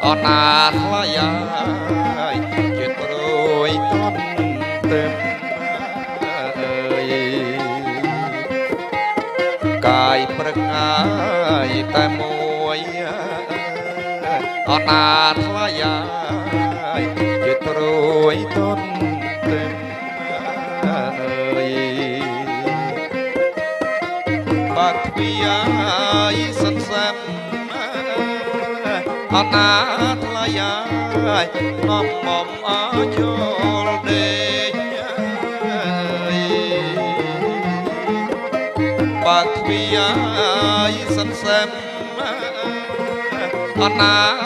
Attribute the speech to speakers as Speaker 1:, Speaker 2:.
Speaker 1: អត់ណាថ្លៃហើយជាត្រួយតន់ទៅអើយកាយព្រឹកអាយតែមួយអត់ណាថ្លៃហើយជាត្រួយតន់ទៅអើយបាក់ពីអាយសន្សំអត់ណាថ្លៃហើយនាំមកអើយល់ដេកបាក់ពីអាយសន្សំអត់ណា